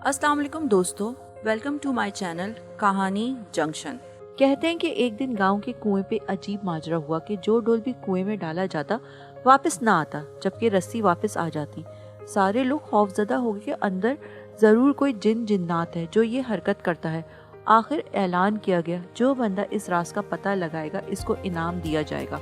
अस्सलाम वालेकुम दोस्तों, वेलकम टू माय चैनल कहानी जंक्शन। कहते हैं कि एक दिन गांव के कुएं पे अजीब माजरा हुआ कि जो डोल भी कुएं में डाला जाता वापस ना आता, जबकि रस्सी वापस आ जाती। सारे लोग खौफजदा हो गए कि अंदर ज़रूर कोई जिन जिन्नात है जो ये हरकत करता है। आखिर ऐलान किया गया, जो बंदा इस राज का पता लगाएगा इसको इनाम दिया जाएगा।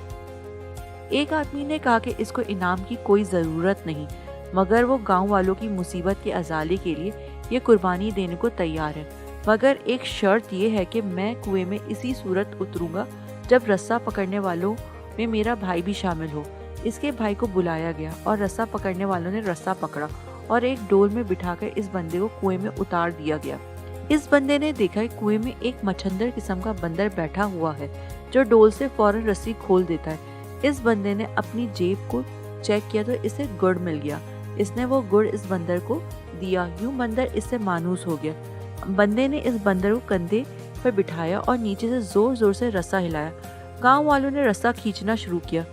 एक आदमी ने कहा कि इसको इनाम की कोई ज़रूरत नहीं, मगर वो गांव वालों की मुसीबत के अजाले के लिए ये कुर्बानी देने को तैयार है। मगर एक शर्त ये है कि मैं कुएं में इसी सूरत उतरूंगा जब रस्सा पकड़ने वालों में मेरा भाई भी शामिल हो। इसके भाई को बुलाया गया और रस्सा पकड़ने वालों ने रस्सा पकड़ा और एक डोल में बिठाकर इस बंदे को कुएं में उतार दिया गया। इस बंदे ने देखा कि कुएं में एक मच्छंदर किस्म का बंदर बैठा हुआ है जो डोल से फौरन रस्सी खोल देता है। इस बंदे ने अपनी जेब को चेक किया तो इसे गुड़ मिल गया। इसने वो गुड़ इस बंदर को दिया। यूं बंदर इससे मानूस हो गया। बंदे ने इस बंदर को कंधे पर बिठाया और नीचे से जोर जोर से रस्सा हिलाया। गांव वालों ने रस्सा खींचना शुरू किया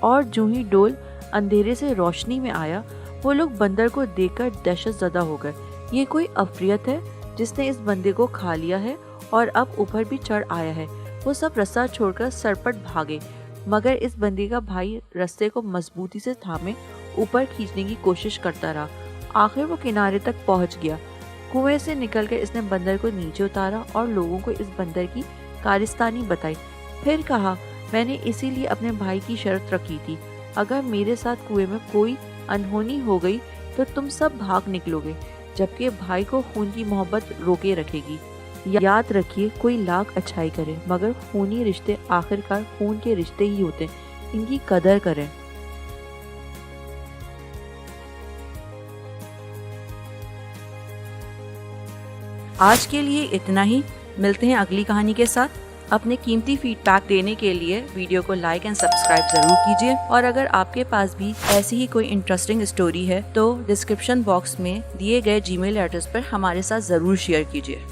और जो ही डोल अंधेरे से रोशनी में आया, वो लोग बंदर को देखकर दहशत ज़दा हो गए। ये कोई अफरियत है जिसने इस बंदे को खा लिया है और अब ऊपर भी चढ़ आया है। वो सब रस्सा छोड़कर सरपट भागे, मगर इस बंदे का भाई रस्से को मजबूती से थामे ऊपर खींचने की कोशिश करता रहा। आखिर वो किनारे तक पहुंच गया। कुएं से निकलकर इसने बंदर को नीचे उतारा और लोगों को इस बंदर की कारस्तानी बताई। फिर कहा, मैंने इसीलिए अपने भाई की शर्त रखी थी, अगर मेरे साथ कुएं में कोई अनहोनी हो गई तो तुम सब भाग निकलोगे, जबकि भाई को खून की मोहब्बत रोके रखेगी। याद रखिए, कोई लाख अच्छाई करे मगर खूनी रिश्ते आखिरकार खून के रिश्ते ही होते, इनकी कदर करें। आज के लिए इतना ही। मिलते हैं अगली कहानी के साथ। अपने कीमती फीडबैक देने के लिए वीडियो को लाइक एंड सब्सक्राइब जरूर कीजिए, और अगर आपके पास भी ऐसी ही कोई इंटरेस्टिंग स्टोरी है तो डिस्क्रिप्शन बॉक्स में दिए गए जीमेल एड्रेस पर हमारे साथ जरूर शेयर कीजिए।